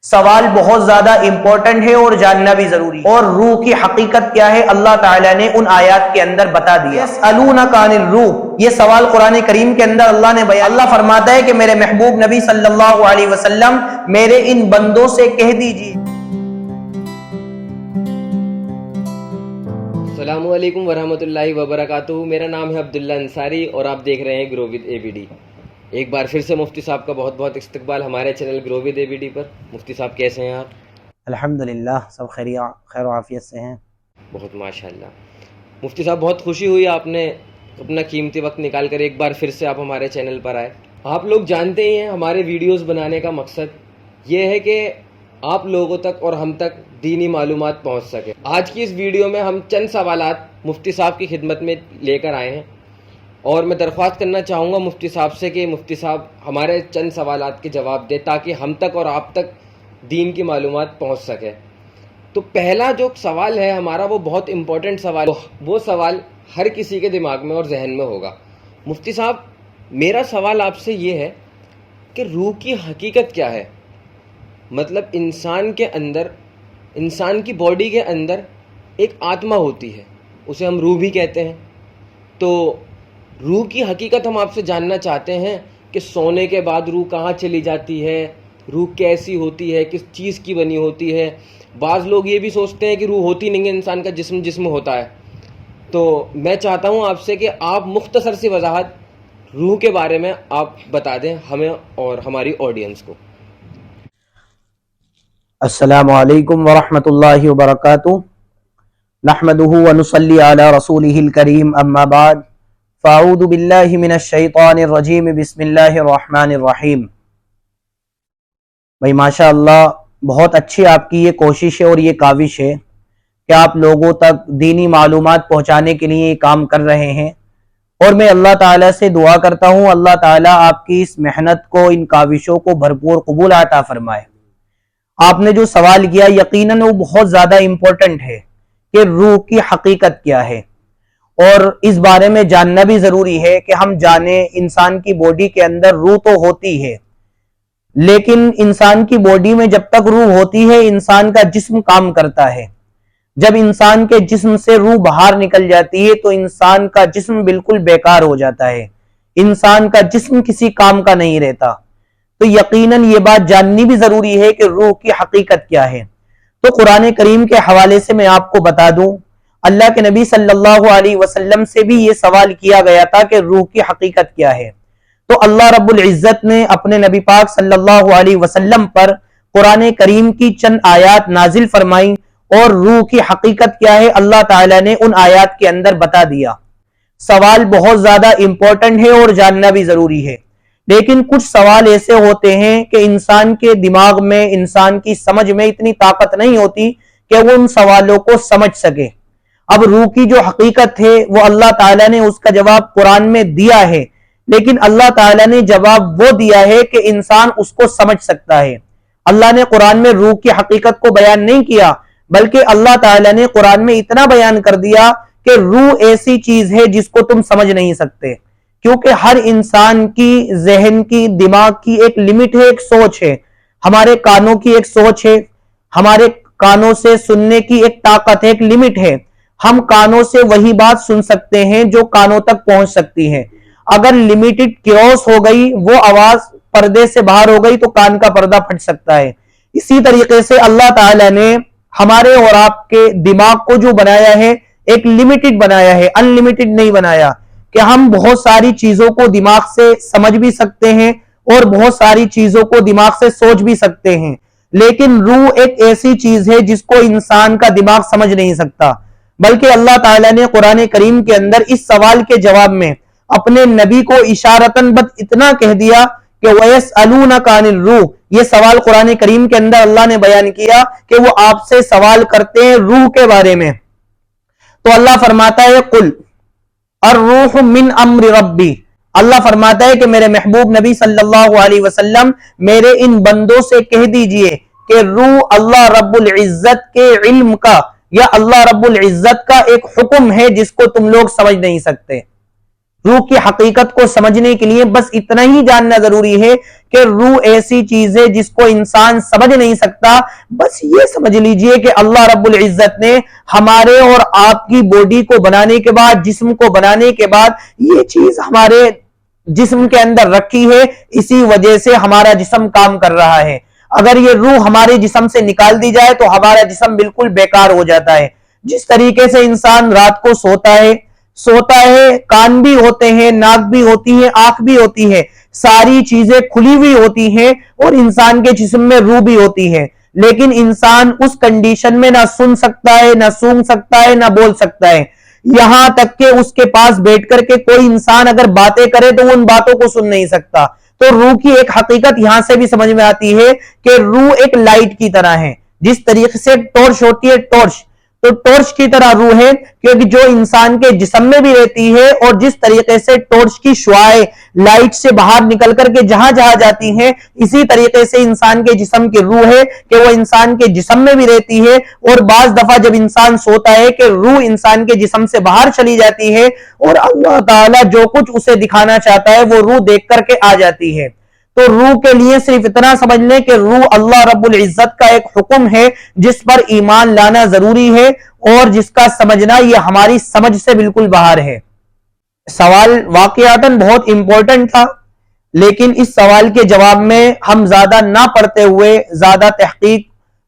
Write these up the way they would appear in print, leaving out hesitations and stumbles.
سوال بہت زیادہ امپورٹنٹ ہے اور جاننا بھی ضروری ہے۔ اور روح کی حقیقت کیا ہے اللہ تعالیٰ نے ان آیات کے اندر بتا دیا۔ یسألونک عن الروح، یہ سوال قرآن کریم کے اندر اللہ نے بیان۔ اللہ فرماتا ہے کہ میرے محبوب نبی صلی اللہ علیہ وسلم میرے ان بندوں سے کہہ دیجیے۔ السلام علیکم ورحمۃ اللہ وبرکاتہ۔ میرا نام ہے عبداللہ انصاری اور آپ دیکھ رہے ہیں grow with A B D. ایک بار پھر سے مفتی صاحب کا بہت بہت استقبال ہمارے channel grow with A B D پر۔ مفتی صاحب کیسے ہیں آپ؟ الحمدللہ سب خیر و عافیت سے ہیں۔ بہت ماشاء اللہ مفتی صاحب، بہت خوشی ہوئی آپ نے اپنا قیمتی وقت نکال کر ایک بار پھر سے آپ ہمارے چینل پر آئے۔ آپ لوگ جانتے ہی ہیں ہمارے ویڈیوز بنانے کا مقصد یہ ہے کہ آپ لوگوں تک اور ہم تک دینی معلومات پہنچ سکے۔ آج کی اس ویڈیو میں ہم چند سوالات مفتی صاحب کی خدمت میں لے کر آئے ہیں اور میں درخواست کرنا چاہوں گا مفتی صاحب سے کہ مفتی صاحب ہمارے چند سوالات کے جواب دیں تاکہ ہم تک اور آپ تک دین کی معلومات پہنچ سکے۔ تو پہلا جو سوال ہے ہمارا وہ بہت امپورٹنٹ سوال، وہ سوال ہر کسی کے دماغ میں اور ذہن میں ہوگا۔ مفتی صاحب، میرا سوال آپ سے یہ ہے کہ روح کی حقیقت کیا ہے؟ مطلب انسان کے اندر، انسان کی باڈی کے اندر ایک آتما ہوتی ہے، اسے ہم روح بھی کہتے ہیں۔ تو روح کی حقیقت ہم آپ سے جاننا چاہتے ہیں کہ سونے کے بعد روح کہاں چلی جاتی ہے، روح کیسی ہوتی ہے، کس چیز کی بنی ہوتی ہے۔ بعض لوگ یہ بھی سوچتے ہیں کہ روح ہوتی نہیں ہے، انسان کا جسم ہوتا ہے۔ تو میں چاہتا ہوں آپ سے کہ آپ مختصر سی وضاحت روح کے بارے میں آپ بتا دیں ہمیں اور ہماری آڈینس کو۔ السلام علیکم ورحمۃ اللہ وبرکاتہ۔ نحمده ونصلی علی رسولہ الکریم، اما بعد، فاعوذ باللہ من الشیطان الرجیم، بسم اللہ الرحمن الرحیم۔ بھائی ماشاء اللہ بہت اچھی آپ کی یہ کوشش ہے اور یہ کاوش ہے کہ آپ لوگوں تک دینی معلومات پہنچانے کے لیے یہ کام کر رہے ہیں، اور میں اللہ تعالیٰ سے دعا کرتا ہوں اللہ تعالیٰ آپ کی اس محنت کو، ان کاوشوں کو بھرپور قبول عطا فرمائے۔ آپ نے جو سوال کیا یقیناً وہ بہت زیادہ امپورٹنٹ ہے کہ روح کی حقیقت کیا ہے، اور اس بارے میں جاننا بھی ضروری ہے کہ ہم جانیں انسان کی باڈی کے اندر روح تو ہوتی ہے، لیکن انسان کی باڈی میں جب تک روح ہوتی ہے انسان کا جسم کام کرتا ہے۔ جب انسان کے جسم سے روح باہر نکل جاتی ہے تو انسان کا جسم بالکل بیکار ہو جاتا ہے، انسان کا جسم کسی کام کا نہیں رہتا۔ تو یقیناً یہ بات جاننی بھی ضروری ہے کہ روح کی حقیقت کیا ہے۔ تو قرآن کریم کے حوالے سے میں آپ کو بتا دوں، اللہ کے نبی صلی اللہ علیہ وسلم سے بھی یہ سوال کیا گیا تھا کہ روح کی حقیقت کیا ہے۔ تو اللہ رب العزت نے اپنے نبی پاک صلی اللہ علیہ وسلم پر قرآن کریم کی چند آیات نازل فرمائیں، اور روح کی حقیقت کیا ہے اللہ تعالیٰ نے ان آیات کے اندر بتا دیا۔ سوال بہت زیادہ امپورٹنٹ ہے اور جاننا بھی ضروری ہے، لیکن کچھ سوال ایسے ہوتے ہیں کہ انسان کے دماغ میں، انسان کی سمجھ میں اتنی طاقت نہیں ہوتی کہ وہ ان سوالوں کو سمجھ سکے۔ اب روح کی جو حقیقت ہے وہ اللہ تعالیٰ نے اس کا جواب قرآن میں دیا ہے، لیکن اللہ تعالیٰ نے جواب وہ دیا ہے کہ انسان اس کو سمجھ سکتا ہے۔ اللہ نے قرآن میں روح کی حقیقت کو بیان نہیں کیا، بلکہ اللہ تعالیٰ نے قرآن میں اتنا بیان کر دیا کہ روح ایسی چیز ہے جس کو تم سمجھ نہیں سکتے، کیونکہ ہر انسان کی ذہن کی، دماغ کی ایک لمٹ ہے، ایک سوچ ہے۔ ہمارے کانوں کی ایک سوچ ہے، ہمارے کانوں سے سننے کی ایک طاقت ہے، ایک لمٹ ہے۔ ہم کانوں سے وہی بات سن سکتے ہیں جو کانوں تک پہنچ سکتی ہے۔ اگر لمیٹڈ کیوس ہو گئی، وہ آواز پردے سے باہر ہو گئی تو کان کا پردہ پھٹ سکتا ہے۔ اسی طریقے سے اللہ تعالیٰ نے ہمارے اور آپ کے دماغ کو جو بنایا ہے ایک لمیٹڈ بنایا ہے، ان لمیٹڈ نہیں بنایا، کہ ہم بہت ساری چیزوں کو دماغ سے سمجھ بھی سکتے ہیں اور بہت ساری چیزوں کو دماغ سے سوچ بھی سکتے ہیں، لیکن روح ایک ایسی چیز ہے جس کو انسان کا دماغ سمجھ نہیں سکتا۔ بلکہ اللہ تعالیٰ نے قرآن کریم کے اندر اس سوال کے جواب میں اپنے نبی کو اشارتاً بس اتنا کہہ دیا کہ وَيَسْأَلُونَكَ عَنِ الرُّوحِ، یہ سوال قرآن کریم کے اندر اللہ نے بیان کیا کہ وہ آپ سے سوال کرتے ہیں روح کے بارے میں۔ تو اللہ فرماتا ہے قُلْ الروح من امر ربی، اللہ فرماتا ہے کہ میرے محبوب نبی صلی اللہ علیہ وسلم میرے ان بندوں سے کہہ دیجئے کہ روح اللہ رب العزت کے علم کا یا اللہ رب العزت کا ایک حکم ہے جس کو تم لوگ سمجھ نہیں سکتے۔ روح کی حقیقت کو سمجھنے کے لیے بس اتنا ہی جاننا ضروری ہے کہ روح ایسی چیز ہے جس کو انسان سمجھ نہیں سکتا. بس یہ سمجھ لیجئے کہ اللہ رب العزت نے ہمارے اور آپ کی باڈی کو بنانے کے بعد, جسم کو بنانے کے بعد, یہ چیز ہمارے جسم کے اندر رکھی ہے, اسی وجہ سے ہمارا جسم کام کر رہا ہے. اگر یہ روح ہمارے جسم سے نکال دی جائے تو ہمارا جسم بالکل بیکار ہو جاتا ہے. جس طریقے سے انسان رات کو سوتا ہے, کان بھی ہوتے ہیں, ناک بھی ہوتی ہے, آنکھ بھی ہوتی ہے, ساری چیزیں کھلی ہوئی ہوتی ہیں, اور انسان کے جسم میں روح بھی ہوتی ہے, لیکن انسان اس کنڈیشن میں نہ سن سکتا ہے, نہ سونگ سکتا ہے, نہ بول سکتا ہے. یہاں تک کہ اس کے پاس بیٹھ کر کے کوئی انسان اگر باتیں کرے تو وہ ان باتوں کو سن نہیں سکتا. تو روح کی ایک حقیقت یہاں سے بھی سمجھ میں آتی ہے کہ روح ایک لائٹ کی طرح ہے. جس طریقے سے ٹارچ ہوتی ہے, تو ٹارچ کی طرح روح ہے, کیونکہ جو انسان کے جسم میں بھی رہتی ہے, اور جس طریقے سے ٹارچ کی شعاعیں لائٹ سے باہر نکل کر کے جہاں جہاں جاتی ہیں, اسی طریقے سے انسان کے جسم کی روح ہے کہ وہ انسان کے جسم میں بھی رہتی ہے, اور بعض دفعہ جب انسان سوتا ہے کہ روح انسان کے جسم سے باہر چلی جاتی ہے, اور اللہ تعالیٰ جو کچھ اسے دکھانا چاہتا ہے وہ روح دیکھ کر کے آ جاتی ہے. تو روح کے لیے صرف اتنا سمجھ لیں کہ روح اللہ رب العزت کا ایک حکم ہے جس پر ایمان لانا ضروری ہے, اور جس کا سمجھنا یہ ہماری سمجھ سے بالکل باہر ہے. سوال واقعاتاً بہت امپورٹنٹ تھا, لیکن اس سوال کے جواب میں ہم زیادہ نہ پڑھتے ہوئے, زیادہ تحقیق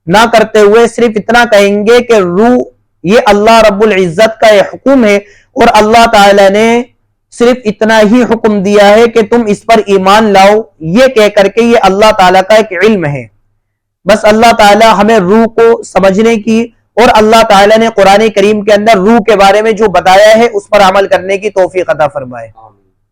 نہ کرتے ہوئے, صرف اتنا کہیں گے کہ روح یہ اللہ رب العزت کا ایک حکم ہے, اور اللہ تعالی نے صرف اتنا ہی حکم دیا ہے کہ تم اس پر ایمان لاؤ, یہ کہہ کر کے یہ اللہ تعالیٰ کا ایک علم ہے. بس اللہ تعالیٰ ہمیں روح کو سمجھنے کی, اور اللہ تعالیٰ نے قرآن کریم کے اندر روح کے بارے میں جو بتایا ہے اس پر عمل کرنے کی توفیق عطا فرمائے.